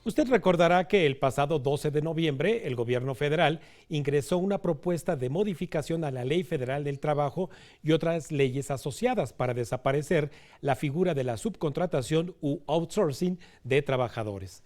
Usted recordará que el pasado 12 de noviembre el gobierno federal ingresó una propuesta de modificación a la Ley Federal del Trabajo y otras leyes asociadas para desaparecer la figura de la subcontratación u outsourcing de trabajadores.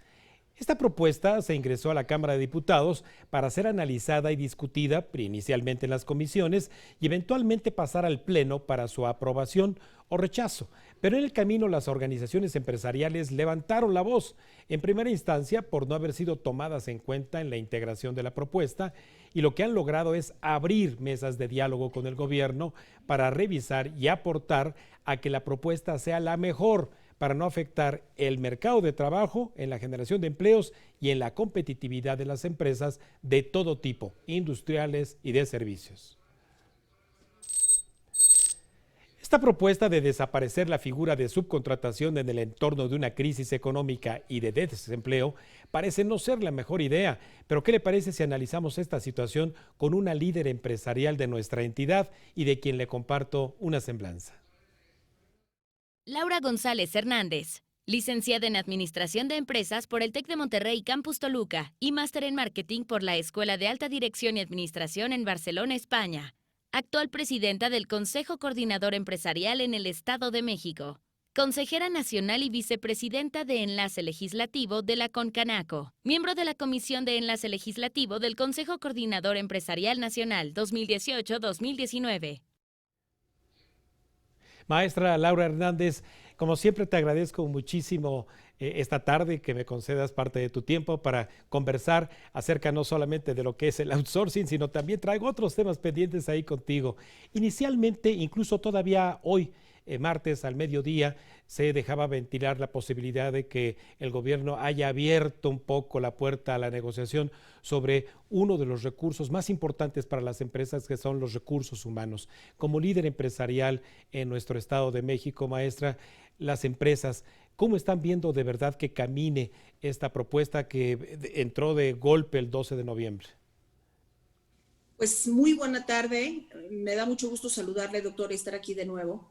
Esta propuesta se ingresó a la Cámara de Diputados para ser analizada y discutida inicialmente en las comisiones y eventualmente pasar al Pleno para su aprobación o rechazo. Pero en el camino las organizaciones empresariales levantaron la voz, en primera instancia por no haber sido tomadas en cuenta en la integración de la propuesta, y lo que han logrado es abrir mesas de diálogo con el gobierno para revisar y aportar a que la propuesta sea la mejor para no afectar el mercado de trabajo, en la generación de empleos y en la competitividad de las empresas de todo tipo, industriales y de servicios. Esta propuesta de desaparecer la figura de subcontratación en el entorno de una crisis económica y de desempleo parece no ser la mejor idea, pero ¿qué le parece si analizamos esta situación con una líder empresarial de nuestra entidad y de quien le comparto una semblanza? Laura González Hernández, licenciada en Administración de Empresas por el TEC de Monterrey Campus Toluca y máster en Marketing por la Escuela de Alta Dirección y Administración en Barcelona, España. Actual presidenta del Consejo Coordinador Empresarial en el Estado de México. Consejera nacional y vicepresidenta de Enlace Legislativo de la CONCANACO. Miembro de la Comisión de Enlace Legislativo del Consejo Coordinador Empresarial Nacional 2018-2019. Maestra Laura Hernández, como siempre te agradezco muchísimo esta tarde que me concedas parte de tu tiempo para conversar acerca no solamente de lo que es el outsourcing, sino también traigo otros temas pendientes ahí contigo. Inicialmente, incluso todavía hoy, martes al mediodía, se dejaba ventilar la posibilidad de que el gobierno haya abierto un poco la puerta a la negociación sobre uno de los recursos más importantes para las empresas, que son los recursos humanos. Como líder empresarial en nuestro Estado de México, maestra, las empresas, ¿cómo están viendo de verdad que camine esta propuesta que entró de golpe el 12 de noviembre? Pues muy buena tarde, me da mucho gusto saludarle, doctor, y estar aquí de nuevo,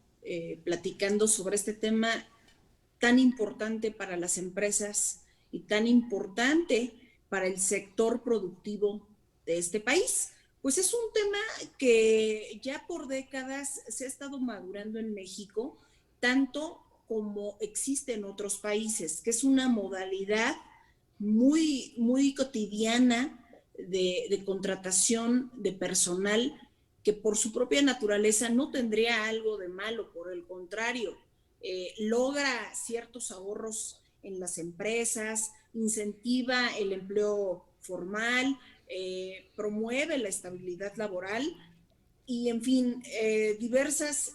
platicando sobre este tema tan importante para las empresas y tan importante para el sector productivo de este país. Pues es un tema que ya por décadas se ha estado madurando en México, tanto como existe en otros países, que es una modalidad muy cotidiana de contratación de personal que por su propia naturaleza no tendría algo de malo, por el contrario, logra ciertos ahorros en las empresas, incentiva el empleo formal, promueve la estabilidad laboral y, en fin, diversas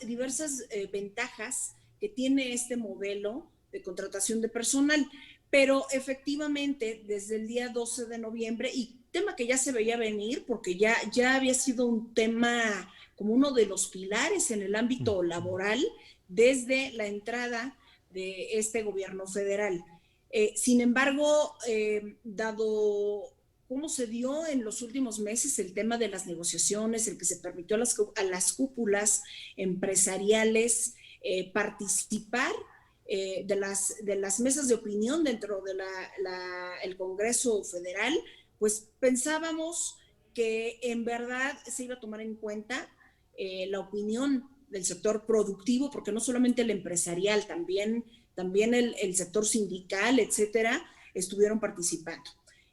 ventajas que tiene este modelo de contratación de personal. Pero efectivamente, desde el día 12 de noviembre, y tema que ya se veía venir, porque ya había sido un tema como uno de los pilares en el ámbito laboral desde la entrada de este gobierno federal. Sin embargo, dado cómo se dio en los últimos meses el tema de las negociaciones, el que se permitió a las cúpulas empresariales participar de las mesas de opinión dentro de el Congreso Federal, pues pensábamos que en verdad se iba a tomar en cuenta la opinión del sector productivo, porque no solamente el empresarial, también el sector sindical, etcétera, estuvieron participando.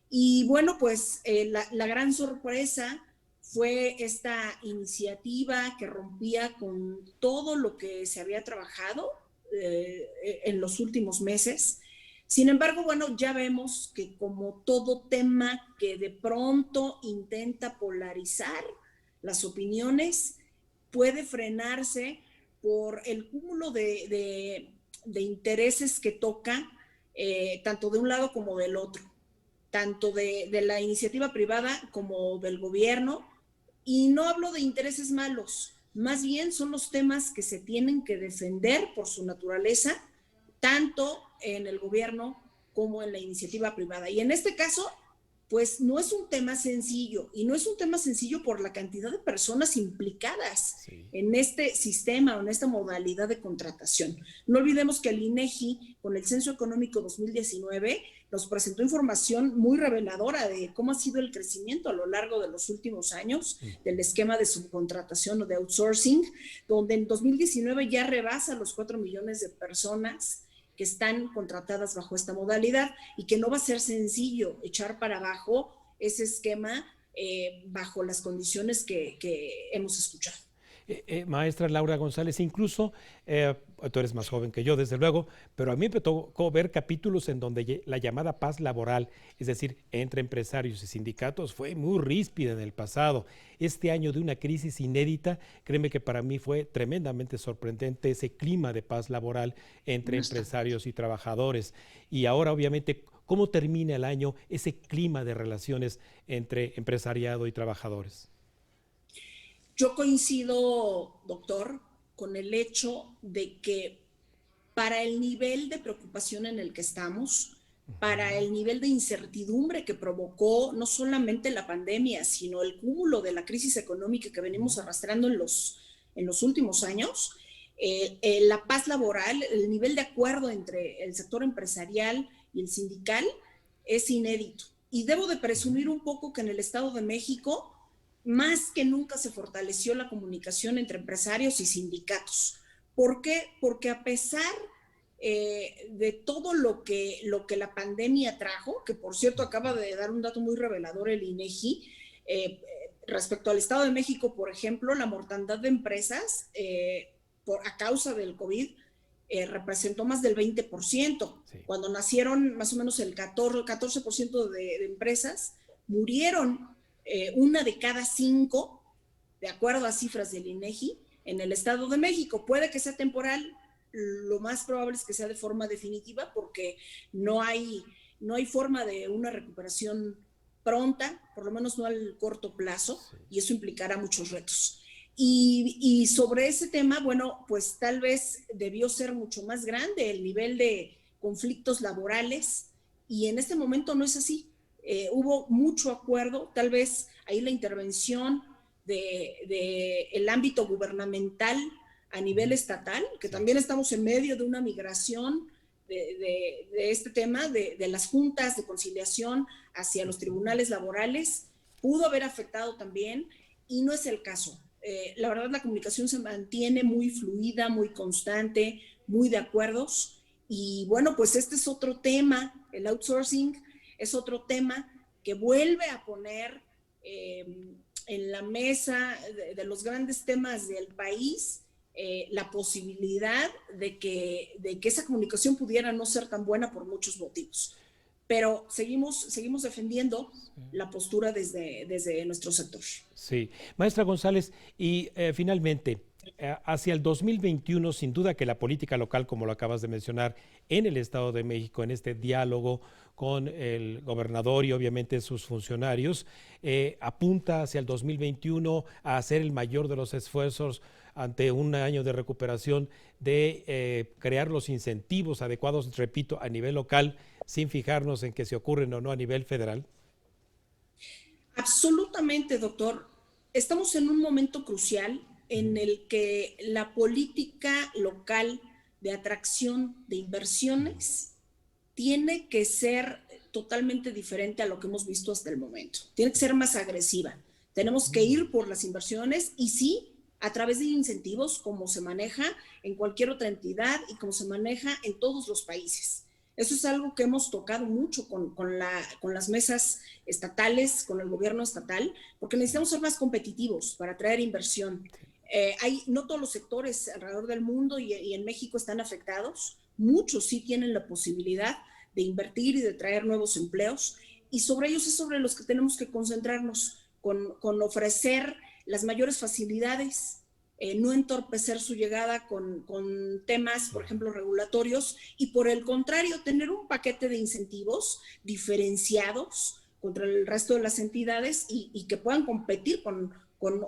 Y bueno, pues la gran sorpresa fue esta iniciativa que rompía con todo lo que se había trabajado en los últimos meses. Sin embargo, bueno, ya vemos que como todo tema que de pronto intenta polarizar las opiniones, puede frenarse por el cúmulo de intereses que toca, tanto de un lado como del otro, tanto de la iniciativa privada como del gobierno. Y no hablo de intereses malos, más bien son los temas que se tienen que defender por su naturaleza, tanto en el gobierno como en la iniciativa privada. Y en este caso, pues no es un tema sencillo, y no es un tema sencillo por la cantidad de personas implicadas en este sistema o en esta modalidad de contratación. No olvidemos que el INEGI, con el Censo Económico 2019, nos presentó información muy reveladora de cómo ha sido el crecimiento a lo largo de los últimos años del esquema de subcontratación o de outsourcing, donde en 2019 ya rebasa los 4 millones de personas que están contratadas bajo esta modalidad, y que no va a ser sencillo echar para abajo ese esquema bajo las condiciones que hemos escuchado. Maestra Laura González, incluso tú eres más joven que yo, desde luego, pero a mí me tocó ver capítulos en donde la llamada paz laboral, es decir, entre empresarios y sindicatos, fue muy ríspida en el pasado. Este año de una crisis inédita, créeme que para mí fue tremendamente sorprendente ese clima de paz laboral entre empresarios y trabajadores. Y ahora, obviamente, ¿cómo termina el año ese clima de relaciones entre empresariado y trabajadores? Yo coincido, doctor, con el hecho de que para el nivel de preocupación en el que estamos, para el nivel de incertidumbre que provocó no solamente la pandemia, sino el cúmulo de la crisis económica que venimos arrastrando en los últimos años, la paz laboral, el nivel de acuerdo entre el sector empresarial y el sindical es inédito. Y debo de presumir un poco que en el Estado de México, más que nunca se fortaleció la comunicación entre empresarios y sindicatos. ¿Por qué? Porque a pesar de todo lo que la pandemia trajo, que por cierto acaba de dar un dato muy revelador el INEGI, respecto al Estado de México, por ejemplo, la mortandad de empresas a causa del COVID representó más del 20%. Sí. Cuando nacieron más o menos el 14% de empresas, murieron una de cada 5, de acuerdo a cifras del INEGI, en el Estado de México. Puede que sea temporal, lo más probable es que sea de forma definitiva, porque no hay forma de una recuperación pronta, por lo menos no al corto plazo, y eso implicará muchos retos. Y sobre ese tema, bueno, pues tal vez debió ser mucho más grande el nivel de conflictos laborales, y en este momento no es así. Hubo mucho acuerdo, tal vez ahí la intervención del ámbito gubernamental a nivel estatal, que también estamos en medio de una migración de este tema, de las juntas de conciliación hacia los tribunales laborales, pudo haber afectado también, y no es el caso. La verdad, la comunicación se mantiene muy fluida, muy constante, muy de acuerdos, y bueno, pues este es otro tema, el outsourcing es otro tema que vuelve a poner en la mesa de los grandes temas del país la posibilidad de que esa comunicación pudiera no ser tan buena por muchos motivos. Pero seguimos defendiendo la postura desde nuestro sector. Sí. Maestra González, y finalmente, hacia el 2021, sin duda que la política local, como lo acabas de mencionar, en el Estado de México, en este diálogo con el gobernador y obviamente sus funcionarios, apunta hacia el 2021 a hacer el mayor de los esfuerzos ante un año de recuperación, de crear los incentivos adecuados, repito, a nivel local, sin fijarnos en que se ocurren o no a nivel federal. Absolutamente, doctor. Estamos en un momento crucial en el que la política local de atracción de inversiones tiene que ser totalmente diferente a lo que hemos visto hasta el momento. Tiene que ser más agresiva. Tenemos que ir por las inversiones, y sí, a través de incentivos, como se maneja en cualquier otra entidad y como se maneja en todos los países. Eso es algo que hemos tocado mucho con las mesas estatales, con el gobierno estatal, porque necesitamos ser más competitivos para atraer inversión. No todos los sectores alrededor del mundo y en México están afectados. Muchos sí tienen la posibilidad de invertir y de traer nuevos empleos, y sobre ellos es sobre los que tenemos que concentrarnos, con ofrecer las mayores facilidades, no entorpecer su llegada con temas, por ejemplo, regulatorios, y por el contrario, tener un paquete de incentivos diferenciados contra el resto de las entidades y que puedan competir con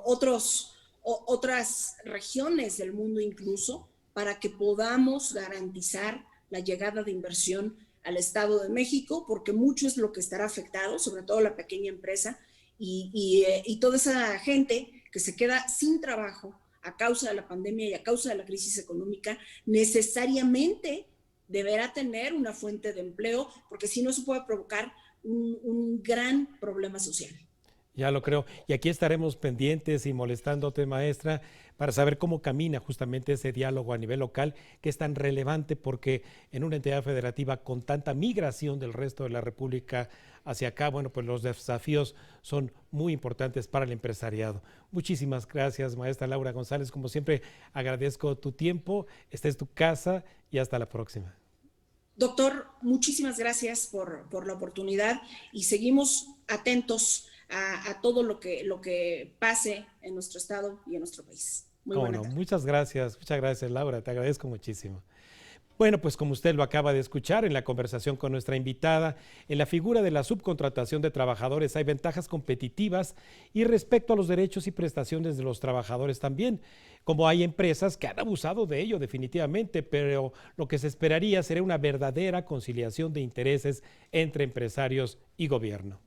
otras regiones del mundo incluso, para que podamos garantizar la llegada de inversión al Estado de México, porque mucho es lo que estará afectado, sobre todo la pequeña empresa, y toda esa gente que se queda sin trabajo a causa de la pandemia y a causa de la crisis económica, necesariamente deberá tener una fuente de empleo, porque si no se puede provocar un gran problema social. Ya lo creo. Y aquí estaremos pendientes y molestándote, maestra, para saber cómo camina justamente ese diálogo a nivel local, que es tan relevante porque en una entidad federativa con tanta migración del resto de la República hacia acá, bueno, pues los desafíos son muy importantes para el empresariado. Muchísimas gracias, maestra Laura González. Como siempre, agradezco tu tiempo. Esta es tu casa y hasta la próxima. Doctor, muchísimas gracias por la oportunidad y seguimos atentos a todo lo que pase en nuestro estado y en nuestro país. Muy Cómo buena no, tarde. muchas gracias, Laura, te agradezco muchísimo. Bueno, pues como usted lo acaba de escuchar en la conversación con nuestra invitada, en la figura de la subcontratación de trabajadores hay ventajas competitivas y respecto a los derechos y prestaciones de los trabajadores también, como hay empresas que han abusado de ello definitivamente, pero lo que se esperaría sería una verdadera conciliación de intereses entre empresarios y gobierno.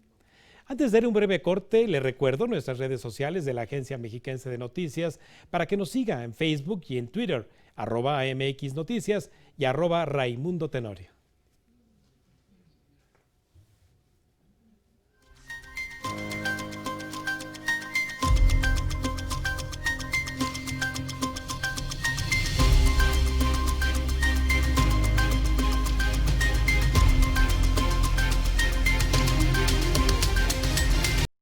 Antes de dar un breve corte, le recuerdo nuestras redes sociales de la Agencia Mexiquense de Noticias para que nos siga en Facebook y en Twitter, @AMX Noticias y @Raimundo Tenorio.